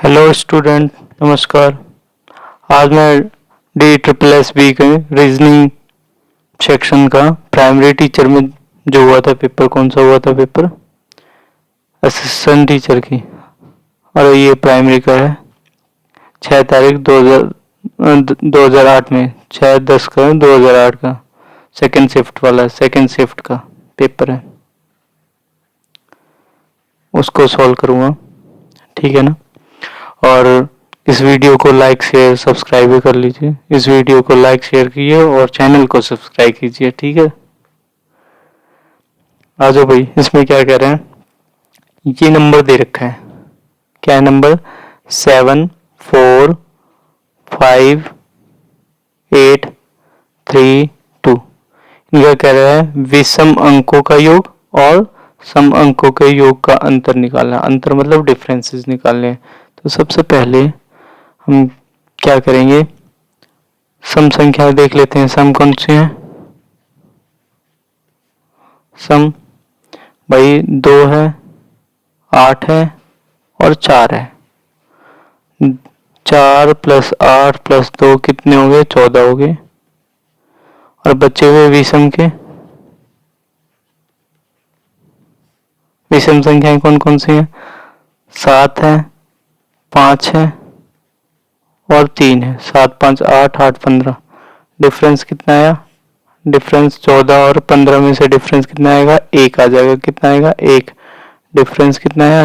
Hello student, नमस्कार। आज मैं DSSB के रीजनिंग सेक्शन का प्राइमरी टीचर में जो हुआ था पेपर, कौन सा हुआ था पेपर? असिस्टेंट टीचर की। और ये प्राइमरी का है 6 तारीख 2008 में 6/10 का 2008 का सेकेंड शिफ्ट वाला सेकेंड शिफ्ट का पेपर है। उसको सॉल्व करूँगा, ठीक है ना। और इस वीडियो को लाइक शेयर सब्सक्राइब भी कर लीजिए। इस वीडियो को लाइक शेयर कीजिए और चैनल को सब्सक्राइब कीजिए, ठीक है। आ जाओ भाई, इसमें क्या कह रहे हैं, ये नंबर दे रखा है। क्या है नंबर? 7 4 5 8 3 2। इनका कह रहा है विषम अंकों का योग और सम अंकों के योग का अंतर निकालना। अंतर मतलब डिफरेंसेस निकालने हैं। तो सबसे पहले हम क्या करेंगे, सम संख्या देख लेते हैं। सम कौन सी है? सम भाई 2 है, 8 है और 4 है। 4 + 8 + 2 कितने हो गए? 14 हो गए। और बचे हुए विषम के विषम संख्याएं कौन कौन सी हैं? 7 है, 5 है और 3 है। 7 5 8 8 15। डिफरेंस कितना आया? डिफरेंस 14 और 15 में से डिफरेंस कितना आएगा? 1 आ जाएगा। कितना आएगा? 1। डिफरेंस कितना आया?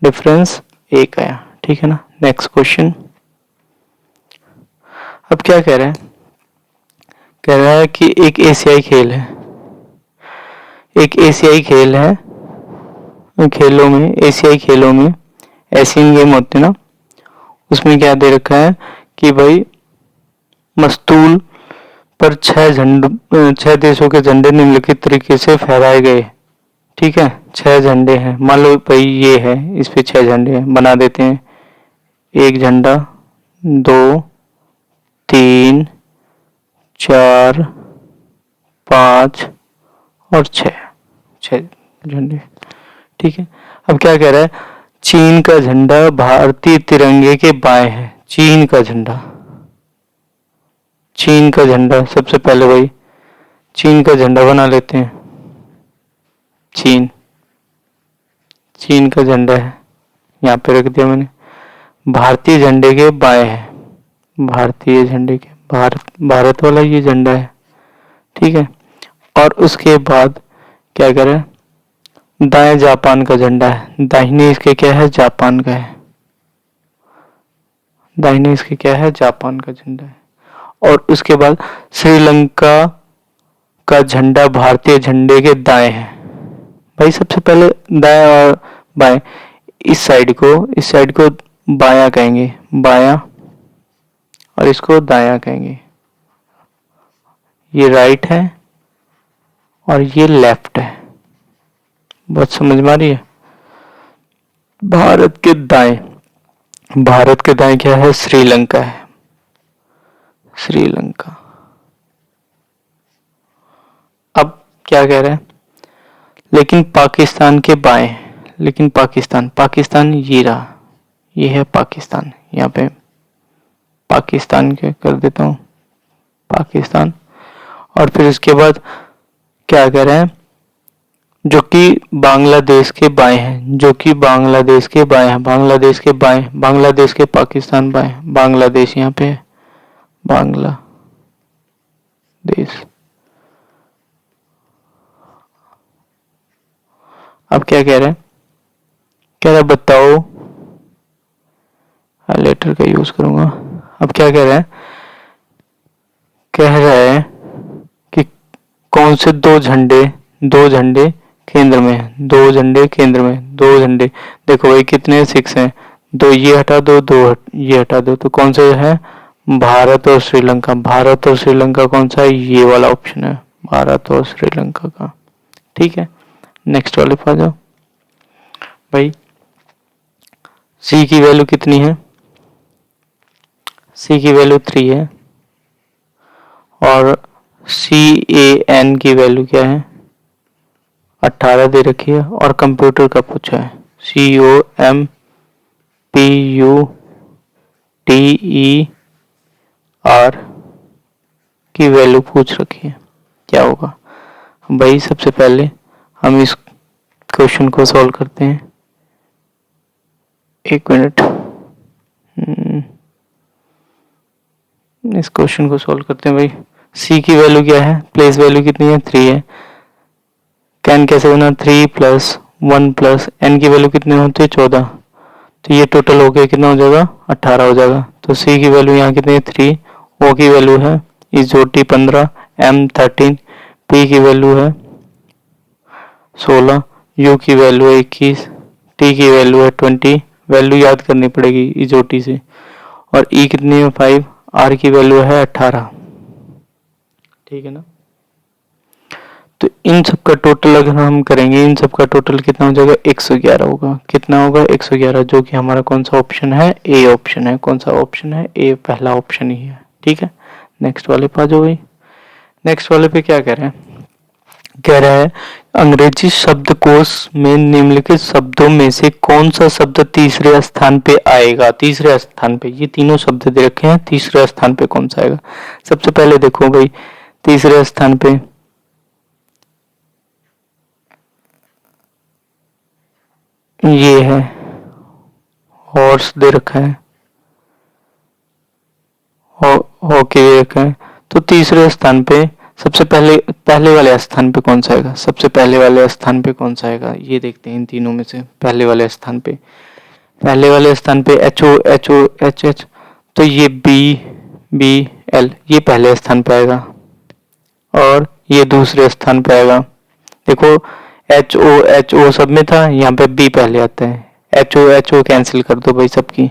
डिफरेंस 1 आया, ठीक है ना। Next question. अब क्या कह रहे हैं? कह रहा है कि एक एशियाई खेल है। एक एशियाई खेल है, खेलों में एशियाई खेलों में एशियन गेम होते ना, उसमें क्या दे रखा है कि भाई मस्तूल पर 6 देशों के झंडे निम्नलिखित तरीके से फहराए गए। ठीक है, 6 झंडे हैं। मान लो भाई ये है, इस पे 6 झंडे हैं, बना देते हैं। 1 झंडा, 2 3 4 5 और 6 झंडे, ठीक है। अब क्या कह रहा है? चीन का झंडा भारतीय तिरंगे के बाएं है। चीन का झंडा, चीन का झंडा सबसे पहले भाई चीन का झंडा बना लेते हैं। चीन, चीन का झंडा है, यहाँ पे रख दिया मैंने। भारतीय झंडे के बाएं है, भारतीय झंडे के भारत वाला ये झंडा है, ठीक है। और उसके बाद क्या करें? दाएं जापान का झंडा है, दाहिने इसके क्या है? जापान का है। दाहिने इसके क्या है? जापान का झंडा है। और उसके बाद श्रीलंका का झंडा भारतीय झंडे के दाएं है। भाई सबसे पहले दाएं और बाएं, इस साइड को बायां कहेंगे, बायां, और इसको दायां कहेंगे। ये राइट है और ये लेफ्ट है। बहुत समझ में आ रही है? भारत के दाएं क्या है? श्रीलंका है, श्रीलंका। अब क्या कह रहे हैं? लेकिन पाकिस्तान के बाएं, लेकिन पाकिस्तान ये रहा, ये है पाकिस्तान। यहाँ पे पाकिस्तान के कर देता हूँ, पाकिस्तान। और फिर इसके बाद क्या कह रहे हैं? जो कि बांग्लादेश के बाएं हैं, जो कि बांग्लादेश के बाएं हैं, बांग्लादेश के बाएं, बांग्लादेश के पाकिस्तान बाएं, बांग्लादेश यहाँ पे है, बांग्लादेश। अब क्या कह रहे हैं? कह रहा है बताओ, लेटर का यूज करूंगा। अब क्या कह रहा है? कह रहा है कि कौन से दो झंडे केंद्र में है। 2 झंडे केंद्र में, 2 झंडे। देखो भाई कितने 6 हैं। 2 ये हटा दो, 2 ये हटा दो, तो कौन से है? भारत और श्रीलंका। भारत और श्रीलंका कौन सा है? ये वाला ऑप्शन है, भारत और श्रीलंका का, ठीक है। नेक्स्ट वाले पे आ जाओ भाई। सी की वैल्यू कितनी है? सी की वैल्यू 3 है। और CAN की वैल्यू क्या है? 18 दे रखी है। और कंप्यूटर का पूछा है, COM PUTER की वैल्यू पूछ रखी है, क्या होगा भाई? सबसे पहले हम इस क्वेश्चन को सॉल्व करते हैं। एक मिनट, इस क्वेश्चन को सॉल्व करते हैं भाई। C की वैल्यू क्या है? प्लेस वैल्यू कितनी है? 3 है। कैन कैसे बना? 3 प्लस 1 प्लस n की वैल्यू कितनी होती है? 14। तो ये टोटल हो गया कितना हो जाएगा? 18 हो जाएगा। तो C की वैल्यू यहाँ कितनी है? 3। O की वैल्यू है T 15, M 13, P की वैल्यू है 16, U की वैल्यू है 21, T की वैल्यू है 20। वैल्यू याद करनी पड़ेगी इजोटी से। और E कितनी है? 5। R की वैल्यू है 18। ठीक है ना? तो इन सब का टोटल अगर हम करेंगे, इन सब का टोटल कितना हो जाएगा? 111 होगा। कितना होगा? 111, जो कि हमारा कौन सा ऑप्शन है? ए ऑप्शन है। कौन सा ऑप्शन है? ए, पहला ऑप्शन ही है। ठीक है, नेक्स्ट वाले पे आ जाओ भाई। नेक्स्ट वाले पे क्या कह रहे हैं? कह रहा है अंग्रेजी शब्दकोश में निम्नलिखित शब्दों में से कौन सा शब्द तीसरे स्थान पे आएगा? तीसरे स्थान पे ये तीनों शब्द दे रखे हैं, तीसरे स्थान पे कौन सा आएगा? सबसे पहले देखो भाई, तीसरे स्थान पे ये है, हॉर्स दे रखा है, हॉकी दे रखा है। तो तीसरे स्थान पे सबसे पहले वाले स्थान पे कौन सा आएगा? सबसे पहले वाले स्थान पे कौन सा आएगा? ये देखते हैं इन तीनों में से पहले वाले स्थान पे। पहले वाले स्थान पे HO तो ये BL ये पहले स्थान पे आएगा और ये दूसरे स्थान पे आएगा। देखो HO सब में था, यहाँ पे B पहले आता है। HO कैंसिल कर दो भाई सबकी।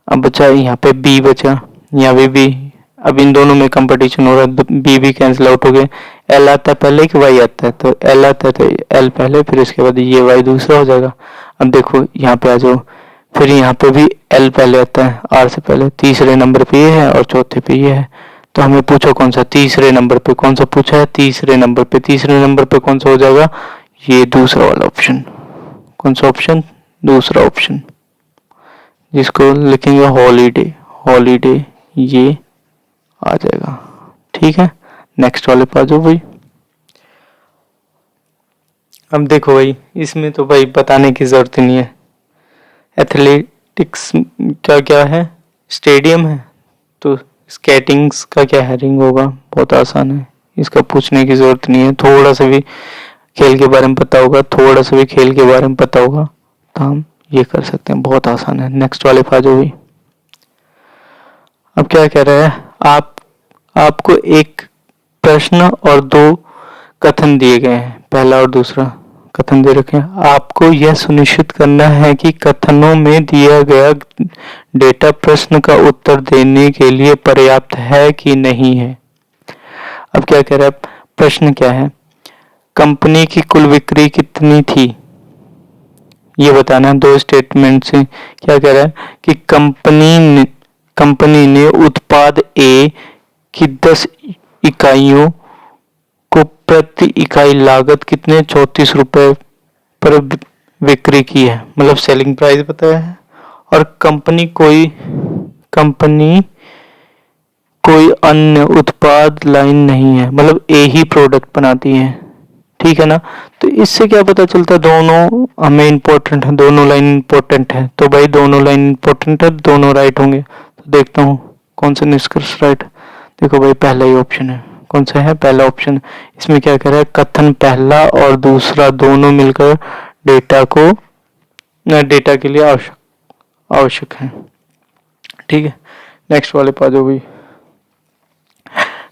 अब बचा यहाँ पे B बचा, यहाँ भी B। अब इन दोनों में कंपटीशन हो रहा है, B भी कैंसिल आउट हो गए। L आता है पहले कि Y आता है? तो L आता है तो L पहले, फिर उसके बाद ये Y दूसरा हो जाएगा। अब देखो यहाँ पे आ जाओ, फिर यहाँ पे भी L पहले आता है R से पहले। तीसरे नंबर पे ये है और चौथे पे ये है। तो हमें पूछो कौन सा? तीसरे नंबर पे कौन सा पूछा है? तीसरे नंबर पे। तीसरे नंबर पे कौन सा हो जाएगा? ये दूसरा वाला ऑप्शन। कौन सा ऑप्शन? दूसरा ऑप्शन, जिसको लिखेंगे हॉलीडे। हॉलीडे ये आ जाएगा। ठीक है, नेक्स्ट वाले पे आ जाओ भाई। अब देखो भाई, इसमें तो भाई बताने की जरूरत नहीं है। एथलेटिक्स क्या क्या है? स्टेडियम है। तो स्केटिंग्स का क्या है? रिंग होगा। बहुत आसान है, इसका पूछने की जरूरत नहीं है। थोड़ा सा भी खेल के बारे में पता होगा, थोड़ा सा भी खेल के बारे में पता होगा तो हम ये कर सकते हैं। बहुत आसान है। नेक्स्ट वाले पे आ जाओ भाई। अब क्या कह रहा है? आपको एक प्रश्न और 2 कथन दिए गए हैं। पहला और दूसरा कथन दे रखे हैं। आपको यह सुनिश्चित करना है कि कथनों में दिया गया डेटा प्रश्न का उत्तर देने के लिए पर्याप्त है कि नहीं है। अब क्या कह रहा है? प्रश्न क्या है? कंपनी की कुल बिक्री कितनी थी, ये बताना है। 2 स्टेटमेंट से क्या कह रहा है कि कंपनी ने उत्पाद A की 10 इकाइयों को प्रति इकाई लागत कितने 34 रुपए पर बिक्री की है, मतलब सेलिंग प्राइस बताया है। और कंपनी कोई अन्य उत्पाद लाइन नहीं है, मतलब A ही प्रोडक्ट बनाती है। ठीक है ना? तो इससे क्या पता चलता है? दोनों हमें इंपॉर्टेंट है, दोनों लाइन इंपॉर्टेंट है। तो भाई दोनों लाइन इंपॉर्टेंट है, दोनों राइट होंगे। तो देखता हूँ कौन सा निष्कर्ष राइट। देखो भाई, पहला ही ऑप्शन है। कौन सा है? पहला ऑप्शन। इसमें क्या कह रहा है? कथन पहला और दूसरा दोनों मिलकर डेटा के लिए आवश्यक है। ठीक है, नेक्स्ट वाले पे आ जाओ भाई।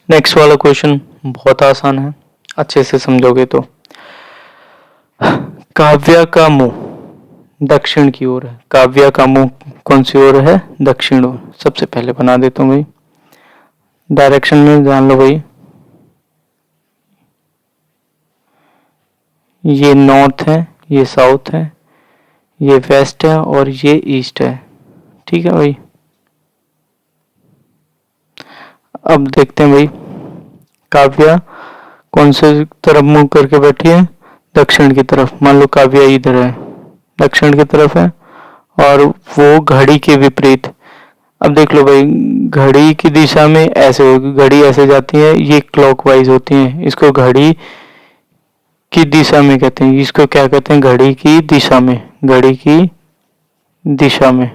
नेक्स्ट वाला क्वेश्चन बहुत आसान है, अच्छे से समझोगे तो। काव्या का मुंह दक्षिण की ओर है। काव्या का मुंह कौन सी ओर है? दक्षिण ओर। सबसे पहले बना देता हूँ भाई, डायरेक्शन में जान लो भाई। ये नॉर्थ है, ये साउथ है, ये वेस्ट है और ये ईस्ट है। ठीक है भाई, अब देखते हैं भाई, काव्या कौन से तरफ मुंह करके बैठी है? दक्षिण की तरफ। मान लो काव्या इधर है, दक्षिण की तरफ है और वो घड़ी के विपरीत। अब देख लो भाई, घड़ी की दिशा में ऐसे होगी, घड़ी ऐसे जाती है, ये क्लॉकवाइज होती है, इसको घड़ी की दिशा में कहते हैं। इसको क्या कहते हैं? घड़ी की दिशा में, घड़ी की दिशा में।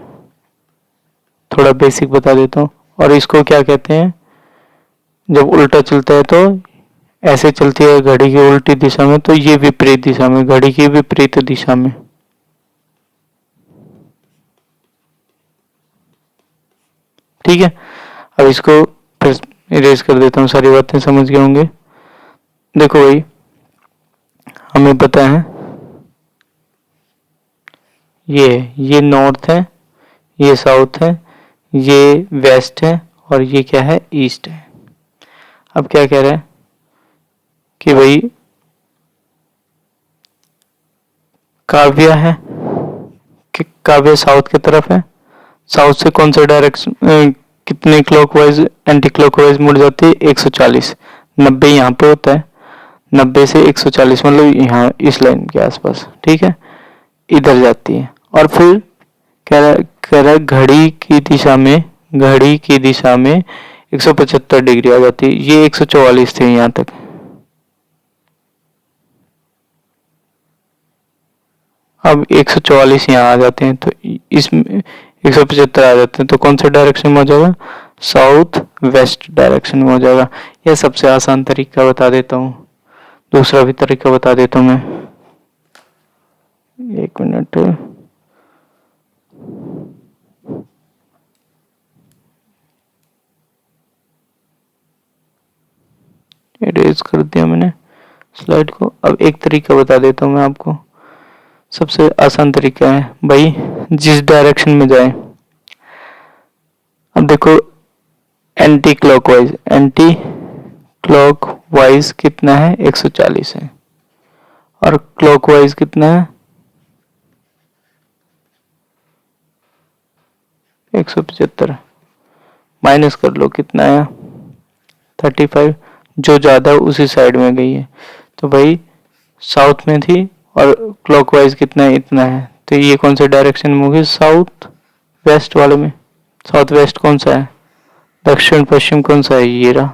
थोड़ा बेसिक बता देता हूँ। और इसको क्या कहते हैं? जब उल्टा चलता है तो ऐसे चलती है घड़ी की उल्टी दिशा में, तो ये विपरीत दिशा में, घड़ी की विपरीत दिशा में। ठीक है, अब इसको फिर इरेज कर देता हूँ, सारी बातें समझ गए होंगे। देखो भाई, हमें पता है ये नॉर्थ है, ये साउथ है, ये वेस्ट है, और ये क्या है? ईस्ट है। अब क्या कह रहा है कि भाई काव्य है कि काव्य साउथ की तरफ है, साउथ से कौन सा डायरेक्शन, कितने क्लॉकवाइज एंटी क्लॉकवाइज मुड़ जाती है? 140। 90 यहाँ पे होता है, 90 से 140 मतलब यहाँ इस लाइन के आसपास। ठीक है, इधर जाती है। और फिर कह रहा है घड़ी की दिशा में, घड़ी की दिशा में 175 डिग्री आ जाती है। ये 144 थे यहाँ तक। अब 144 यहाँ आ जाते हैं, तो इसमें 175 आ जाते हैं, तो कौन से डायरेक्शन में हो जाएगा? साउथ वेस्ट डायरेक्शन में हो जाएगा। यह सबसे आसान तरीका बता देता हूँ, दूसरा भी तरीका बता देता हूँ मैं। एक मिनट, इरेज कर दिया मैंने स्लाइड को। अब एक तरीका बता देता हूँ मैं आपको, सबसे आसान तरीका है भाई, जिस डायरेक्शन में जाए। अब देखो, एंटी क्लॉकवाइज, एंटी क्लॉकवाइज कितना है? 140 है। और क्लॉकवाइज कितना है? 175। माइनस कर लो, कितना आया? 35। जो ज्यादा उसी साइड में गई है, तो भाई साउथ में थी, और क्लॉकवाइज कितना है? इतना है। तो ये कौन से डायरेक्शन में होगी? साउथ वेस्ट वाले में। साउथ वेस्ट कौन सा है? दक्षिण पश्चिम कौन सा है? ये रहा।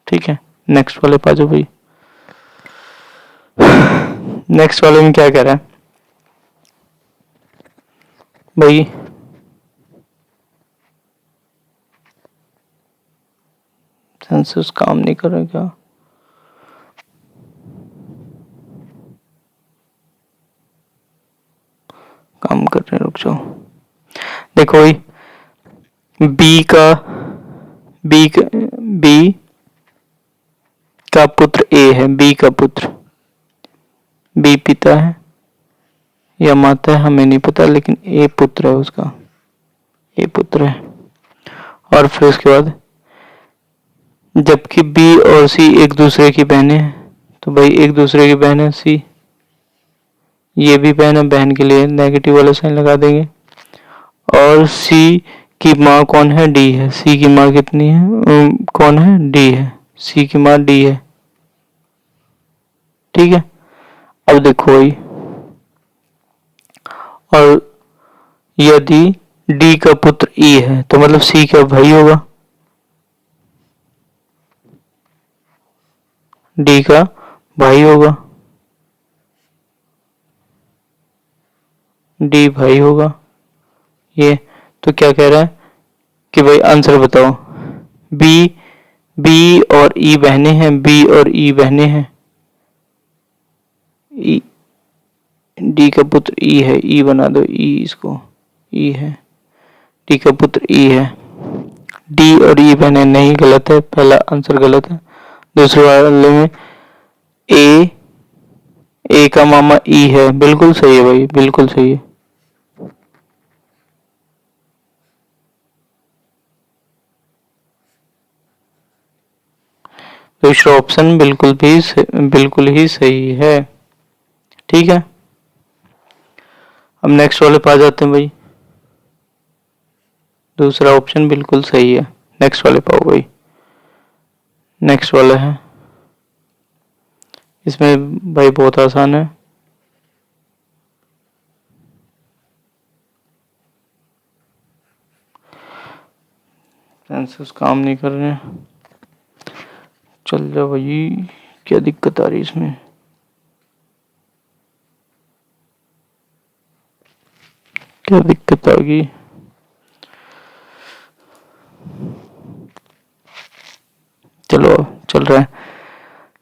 ठीक है, नेक्स्ट वाले पा जाओ भाई। नेक्स्ट वाले में क्या कह रहा है भाई? सेंसस काम नहीं कर रहा क्या? काम कर रहे, रुक जाओ। देखो भाई, बी का बी का बी का पुत्र ए है, बी का पुत्र, बी पिता है या माता है हमें नहीं पता, लेकिन ए पुत्र है उसका, ए पुत्र है। और फिर उसके बाद जबकि बी और सी एक दूसरे की बहनें हैं, तो भाई एक दूसरे की बहन है सी, ये भी बहन है, बहन के लिए नेगेटिव वाला साइन लगा देंगे। और सी की माँ कौन है? डी है। सी की माँ कितनी है? कौन है? डी है। सी की माँ डी है। ठीक है, अब देखो भाई, और यदि डी का पुत्र ई है, तो मतलब सी का भाई होगा, डी का भाई होगा, डी भाई होगा ये। तो क्या कह रहा है कि भाई आंसर बताओ। बी बी और ई बहनें हैं, बी और ई बहनें हैं, ई, डी का पुत्र ई है, ई बना दो, ई इसको, ई है, डी का पुत्र ई है। डी और ई बहनें नहीं, गलत है, पहला आंसर गलत है। दूसरे वाले में ए ए का मामा ई है, बिल्कुल सही है भाई, बिल्कुल सही है। दूसरा ऑप्शन बिल्कुल ही सही है। ठीक है, अब नेक्स्ट वाले पे आ जाते हैं भाई। दूसरा ऑप्शन बिल्कुल सही है, नेक्स्ट वाले पाओ भाई। नेक्स्ट वाला है, इसमें भाई बहुत आसान है। सेंसर्स काम नहीं कर रहे हैं। चल जा भाई, क्या दिक्कत आ रही है इसमें? क्या दिक्कत आ गई? चलो चल रहा है।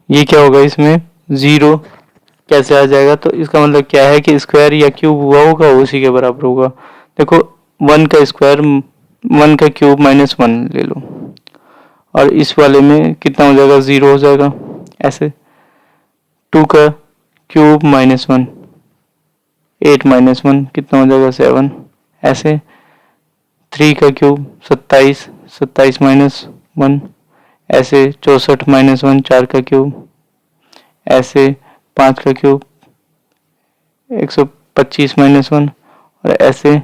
ये क्या होगा इसमें? 0 कैसे आ जाएगा? तो इसका मतलब क्या है कि स्क्वायर या क्यूब हुआ होगा उसी के बराबर होगा। देखो 1 का स्क्वायर 1 का क्यूब -1 ले लो, और इस वाले में कितना हो जाएगा? 0 हो जाएगा। ऐसे 2 का क्यूब -1, 8 -1 कितना हो जाएगा? 7। ऐसे 3 का क्यूब 27, 27 -1। ऐसे 64 -1, 4 का क्यूब। ऐसे 5 का क्यूब 125 -1, और ऐसे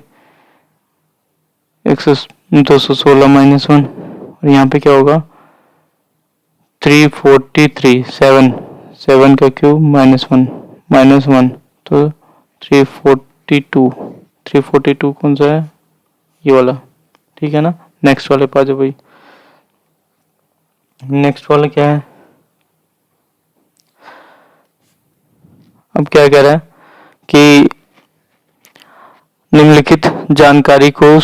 216 -1। और यहाँ पे क्या होगा? 343, 7, 7 का क्यूब -1 तो 342। 342 कौन सा है? ये वाला, ठीक है ना। नेक्स्ट वाले पे आ जाओ भाई। नेक्स्ट वाला क्या है? अब क्या कह रहा है कि निम्नलिखित जानकारी को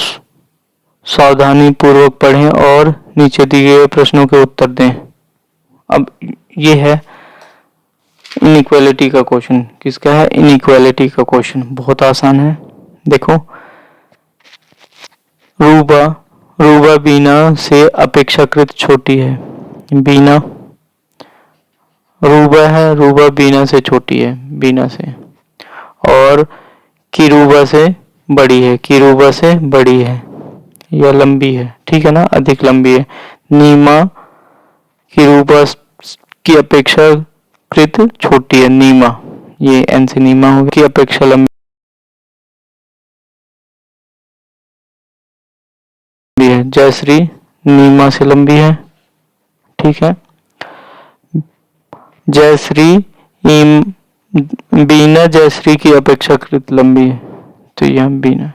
सावधानी पूर्वक पढ़ें और नीचे दिए गए प्रश्नों के उत्तर दें। अब ये है इनइक्वालिटी का क्वेश्चन। किसका है? इनइक्वालिटी का क्वेश्चन। बहुत आसान है। देखो, रूबा रूबा बीना से अपेक्षाकृत छोटी है। बीना, रूबा है, रूबा बीना से छोटी है, बीना से। और किरूबा से बड़ी है, किरूबा से बड़ी है या लंबी है, ठीक है ना, अधिक लंबी है। नीमा किरूबा की अपेक्षाकृत छोटी है, नीमा, ये एन से नीमा होगी, की अपेक्षा लंबी है। जयश्री नीमा से लंबी है, ठीक है। जयश्री बीना जयश्री की अपेक्षाकृत लंबी है, तो यह बीना।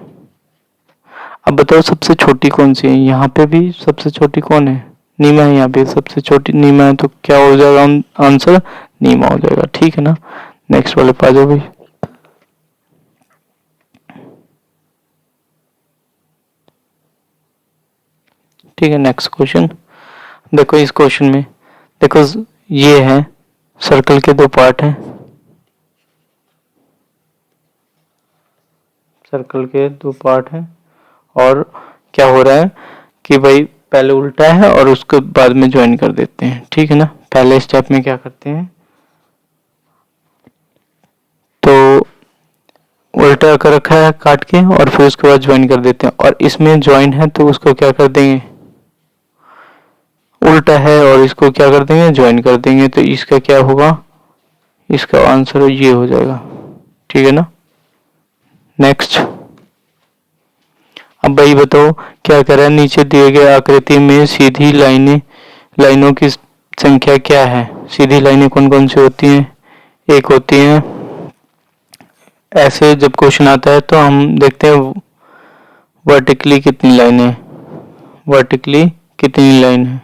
अब बताओ सबसे छोटी कौन सी है? यहाँ पे भी सबसे छोटी कौन है? नीमा है। यहाँ पे सबसे छोटी नीमा है, तो क्या हो जाएगा आंसर? नीमा हो जाएगा, ठीक है ना। नेक्स्ट वाले पे आ जाओ भाई। ठीक है, नेक्स्ट क्वेश्चन देखो। इस क्वेश्चन में देखो, ये है सर्कल के 2 पार्ट हैं। सर्कल के 2 पार्ट हैं, और क्या हो रहा है कि भाई पहले उल्टा है और उसके बाद में ज्वाइन कर देते हैं, ठीक है ना। पहले स्टेप में क्या करते हैं, तो उल्टा कर रखा है काट के, और फिर उसके बाद ज्वाइन कर देते हैं। और इसमें ज्वाइन है तो उसको क्या कर देंगे? उल्टा है और इसको क्या कर देंगे? ज्वाइन कर देंगे। तो इसका क्या होगा? इसका आंसर ये हो जाएगा, ठीक है ना। नेक्स्ट, अब भाई बताओ क्या कह रहा है? नीचे दिए गए आकृति में सीधी लाइनों की संख्या क्या है? सीधी लाइनें कौन कौन सी होती हैं? एक होती हैं। ऐसे जब क्वेश्चन आता है तो हम देखते हैं वर्टिकली कितनी लाइन है, वर्टिकली कितनी लाइन है,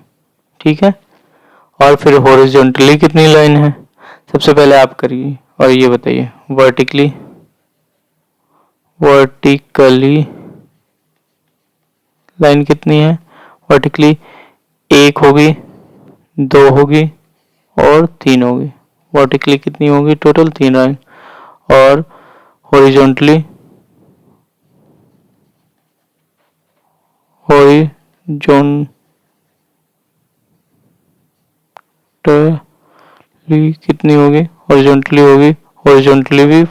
ठीक है। और फिर हॉरिजॉन्टली कितनी लाइन है? सबसे पहले आप करिए और ये बताइए, वर्टिकली लाइन कितनी है? वर्टिकली 1 होगी, 2 होगी और 3 होगी। वर्टिकली कितनी होगी? Total 3 line. और हॉरिजॉन्टली कितनी होगी? हॉरिजॉन्टली भी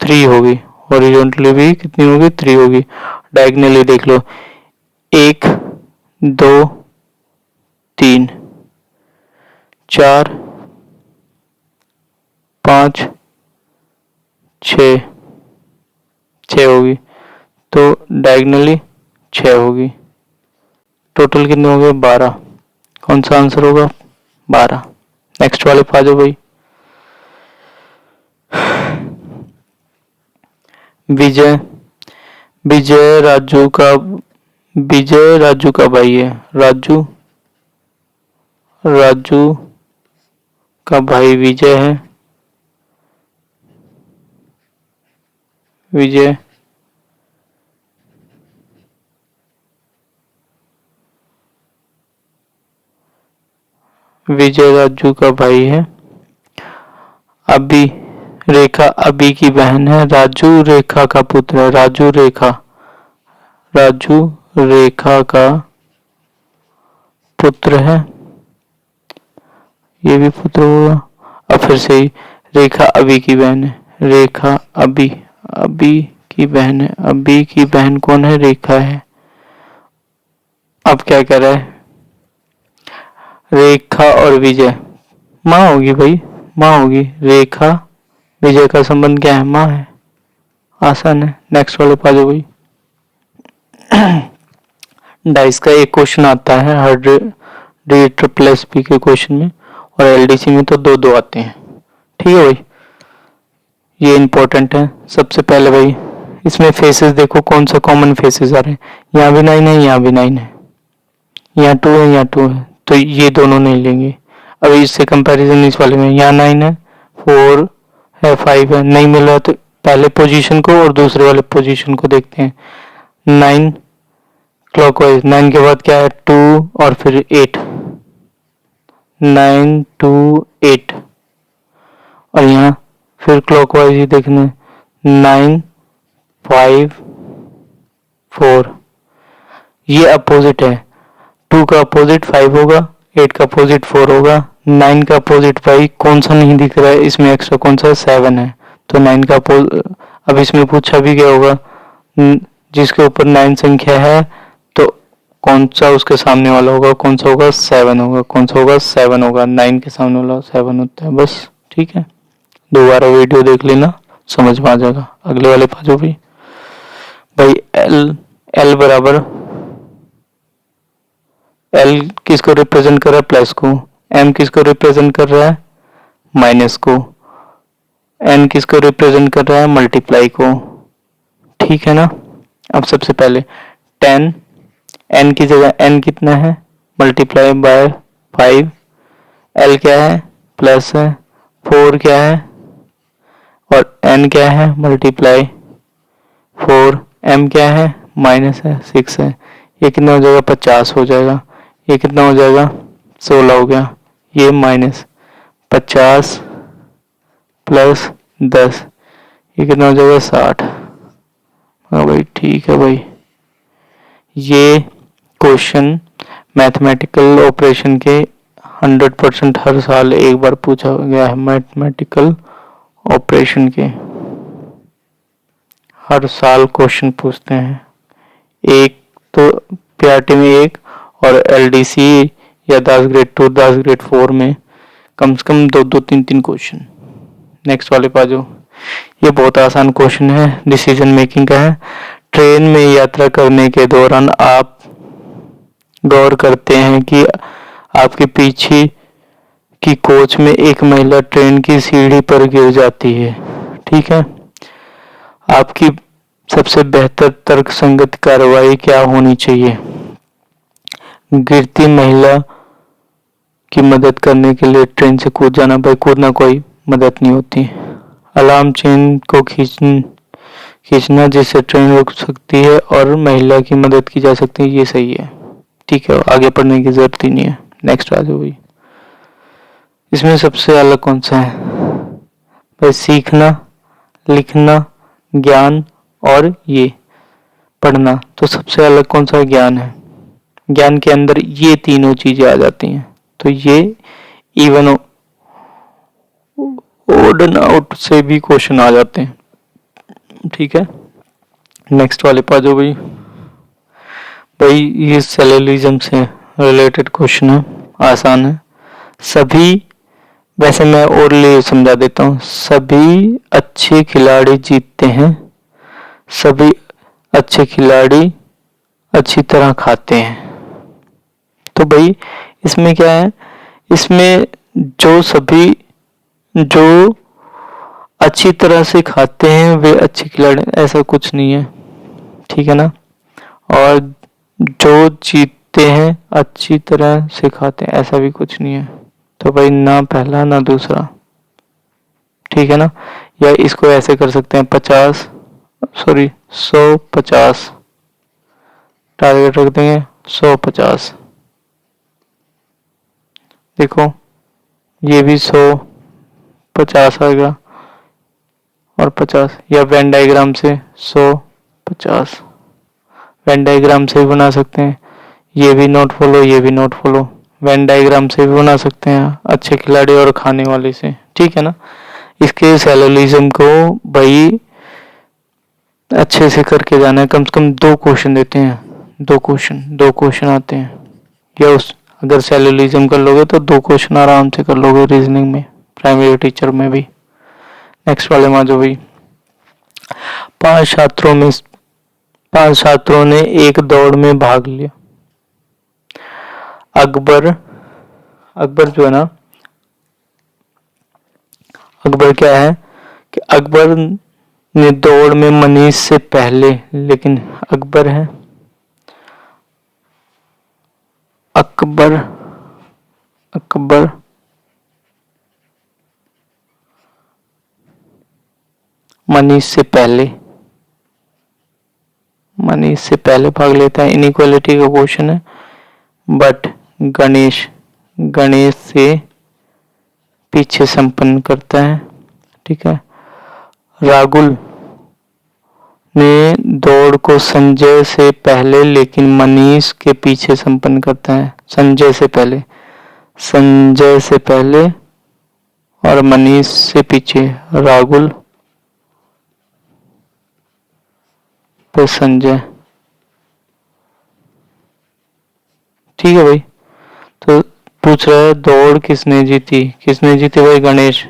3 होगी। हॉरिजॉन्टली भी कितनी होगी? 3 होगी। डायगनली देख लो, 1, 2, 3, 4, 5, 6 होगी। तो डायगनली 6 होगी। टोटल कितने हो गए? 12। कौन सा आंसर होगा? 12। नेक्स्ट वाले पे आ जाओ भाई। विजय विजय विजय राजू का भाई है। राजू का भाई विजय है। विजय राजू का भाई है। अभी रेखा अभी की बहन है। राजू रेखा का पुत्र है। राजू रेखा का पुत्र है। ये भी पुत्र होगा। अब फिर से ही रेखा अभी की बहन है। रेखा अभी की बहन है। अभी की बहन कौन है? रेखा है। अब क्या कह रहा है? रेखा और विजय माँ होगी भाई, माँ होगी। रेखा विजय का संबंध क्या है? माँ है। आसान है। नेक्स्ट वाले पा जाओ भाई। डाइस का एक क्वेश्चन आता है हर डी ट्रिपल एस पी के क्वेश्चन में, और एलडीसी में तो दो दो आते हैं। ठीक है भाई, ये इंपॉर्टेंट है। सबसे पहले भाई इसमें फेसेस देखो, कौन सा कॉमन फेसेस आ रहे हैं। यहाँ भी 9 है, यहाँ भी 9 है, यहाँ 2 है, यहाँ 2 है, तो ये दोनों नहीं लेंगे। अब इससे कंपैरिजन इस वाले में, यहाँ 9 है, 4 है, 5 है, नहीं मिल रहा तो पहले पोजीशन को और दूसरे वाले पोजीशन को देखते हैं। 9 क्लॉकवाइज, 9 के बाद क्या है? 2 और फिर 8, 9 2 8, और यहाँ फिर क्लॉकवाइज ही देखना है, 9 5 4। ये अपोजिट है। 2 का अपोजिट 5 होगा, 8 का अपोजिट 4 होगा, 9 का अपोजिट भाई कौन सा नहीं दिख रहा है इसमें? एक्स्ट्रा कौन सा? 7 है। तो 9 का अब इसमें पूछा भी क्या होगा? जिसके ऊपर 9 संख्या है तो कौन सा उसके सामने वाला होगा? कौन सा होगा? 7 होगा। कौन सा होगा? 7 होगा। 9 के सामने वाला 7 होता है। बस ठीक है, दोबारा वीडियो देख लेना, समझ में आ जाएगा। अगले वाले पाजो भाई। भाई एल बराबर, एल किसको रिप्रेजेंट कर रहा है? प्लस को। एम किसको रिप्रेजेंट कर रहा है? माइनस को। एन किसको रिप्रेजेंट कर रहा है? मल्टीप्लाई को। ठीक है ना। अब सबसे पहले 10, एन की जगह एन कितना है? Multiply by 5। एल क्या है? प्लस है। 4 क्या है? और एन क्या है? मल्टीप्लाई 4। एम क्या है? माइनस है, 6 है। ये कितना हो जाएगा? 50 हो जाएगा। ये कितना हो जाएगा? 16 हो गया। ये माइनस 50 प्लस 10, ये कितना हो जाएगा? 60। हाँ भाई ठीक है भाई। ये क्वेश्चन मैथमेटिकल ऑपरेशन के 100% हर साल एक बार पूछा गया है। मैथमेटिकल ऑपरेशन के हर साल क्वेश्चन पूछते हैं। एक तो पीआरटी में एक, और एलडीसी या 10 ग्रेड 2 10 ग्रेड 4 में कम से कम 2 3 3 क्वेश्चन। नेक्स्ट वाले पा जाओ। ये बहुत आसान क्वेश्चन है, डिसीजन मेकिंग का है। ट्रेन में यात्रा करने के दौरान आप गौर करते हैं कि आपके पीछे की कोच में एक महिला ट्रेन की सीढ़ी पर गिर जाती है। ठीक है, आपकी सबसे बेहतर तर्कसंगत कार्रवाई क्या होनी चाहिए? गिरती महिला की मदद करने के लिए ट्रेन से कूद जाना। भाई कूदना कोई मदद नहीं होती। अलार्म चेन को खींचना जिससे ट्रेन रुक सकती है और महिला की मदद की जा सकती है। ये सही है। ठीक है, आगे पढ़ने की जरूरत ही नहीं है। नेक्स्ट आ जाओ भाई। इसमें सबसे अलग कौन सा है? भाई सीखना, लिखना, ज्ञान और ये पढ़ना। तो सबसे अलग कौन सा ज्ञान है? ज्ञान के अंदर ये तीनों चीजें आ जाती हैं, तो ये इवन ओड एंड आउट से भी क्वेश्चन आ जाते हैं। ठीक है, नेक्स्ट वाले पा जाओ भाई। भाई ये सेलेलिज्म से रिलेटेड क्वेश्चन है, आसान है। सभी, वैसे मैं और ले समझा देता हूँ। सभी अच्छे खिलाड़ी जीतते हैं, सभी अच्छे खिलाड़ी अच्छी तरह खाते हैं। तो भाई इसमें क्या है? इसमें जो अच्छी तरह से खाते हैं वे अच्छे खिलाड़ी, ऐसा कुछ नहीं है। ठीक है ना। और जो जीतते हैं अच्छी तरह सिखाते हैं, ऐसा भी कुछ नहीं है। तो भाई ना पहला ना दूसरा, ठीक है ना। या इसको ऐसे कर सकते हैं 100 50 टारगेट रख देंगे 100 50। देखो ये भी 100 50 आएगा और 50, या वेन डायग्राम से 100 50 वेन डायग्राम से भी बना सकते हैं। ये भी नोट फॉलो, ये भी नोट फॉलो, वेन डायग्राम से भी बना सकते हैं, अच्छे खिलाड़ी और खाने वाले से, ठीक है ना। इसके सैलोलिज्म को भाई अच्छे से करके जाना है। कम से कम 2 क्वेश्चन देते हैं, 2 क्वेश्चन आते हैं। या उस अगर सैलोलिज्म कर लोगे तो 2 क्वेश्चन आराम से कर लोगे रीजनिंग में, प्राइमरी टीचर में भी। नेक्स्ट वाले में जो भाई, 5 छात्रों ने एक दौड़ में भाग लिया। अकबर जो है ना, अकबर क्या है कि अकबर ने दौड़ में मनीष से पहले, लेकिन अकबर है, अकबर मनीष से भाग लेता है। इनइक्वालिटी का क्वेश्चन है। बट गणेश से पीछे संपन्न करता है, ठीक है। राहुल ने दौड़ को संजय से पहले लेकिन मनीष के पीछे संपन्न करता है। संजय से पहले और मनीष से पीछे, राहुल पे संजय, ठीक है भाई। तो पूछ रहा है दौड़ किसने जीती भाई, गणेश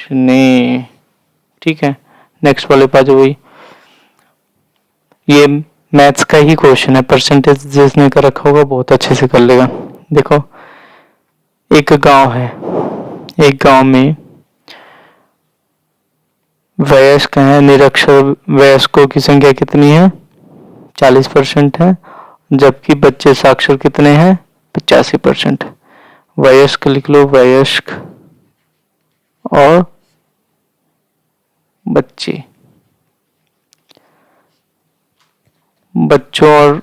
ने, ठीक है। नेक्स्ट वाले पा जाओ भाई, ये मैथ्स का ही क्वेश्चन है, परसेंटेज जिसने कर रखा होगा बहुत अच्छे से कर लेगा। देखो एक गांव में वयस्क हैं, निरक्षर वयस्कों की संख्या कितनी है, 40% है, जबकि बच्चे साक्षर कितने हैं, 85%। वयस्क लिख लो, वयस्क और बच्चे, बच्चों और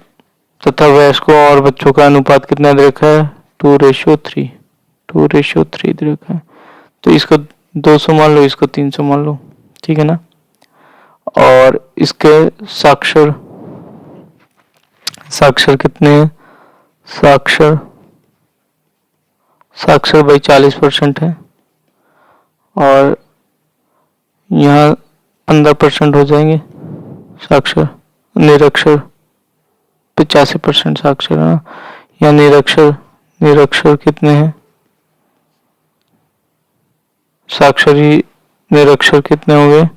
तथा वयस्कों और बच्चों का अनुपात कितना दे रखा है, 2:3 दे रखा है। तो इसको 200 मान लो, इसको 300 मान लो, ठीक है ना। और इसके साक्षर कितने हैं, साक्षर भाई 40% है, और यहाँ 15% हो जाएंगे साक्षर। निरक्षर 85% साक्षर है, या निरक्षर कितने हैं, साक्षर ही निरक्षर कितने हो गए,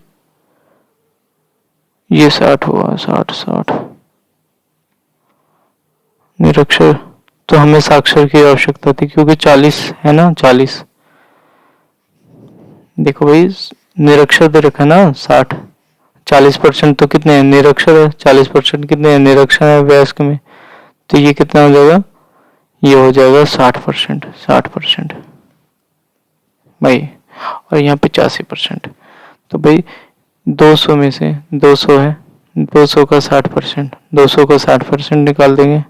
ये 60 हुआ, 60 निरक्षर। तो हमें साक्षर की आवश्यकता थी क्योंकि 40 है ना, 40। देखो भाई निरक्षर दे रखा है ना 60, 40% तो कितने हैं, निरक्षर है, 40% कितने हैं, निरक्षर है वयस्क में। तो ये कितना हो जाएगा, ये हो जाएगा 60% भाई, और यहाँ 85%। तो भाई 200 में से 200 है, 200 का 60%, 200 का 60% निकाल देंगे,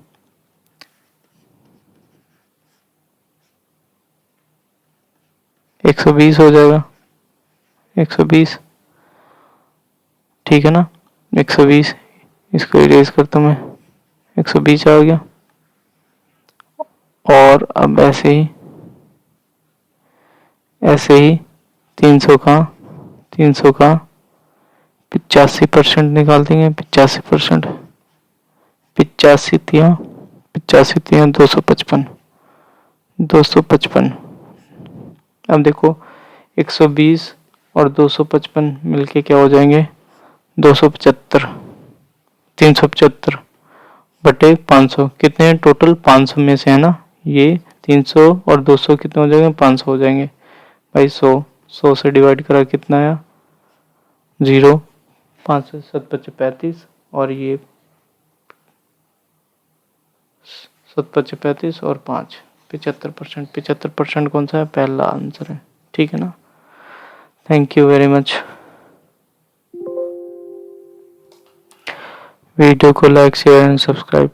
120 हो जाएगा, 120, ठीक है ना। 120, इसको इरेज करता हूँ मैं, 120 आ गया। और अब ऐसे ही 300 का 85% निकाल देंगे, 85%, 85 255। अब देखो 120 और 255 मिलके क्या हो जाएंगे, 275, 375 बटे 500, कितने हैं टोटल, 500 में से है ना, ये 300 और 200 कितने हो जाएंगे, 500 हो जाएंगे भाई। 100 से डिवाइड करा कितना आया, 0, 5 से 7 बचे 35 और ये 7 बचे 35 और 5 75%। 75% कौन सा है? पहला आंसर है। ठीक है ना। Thank you very much. Video को लाइक शेयर एंड सब्सक्राइब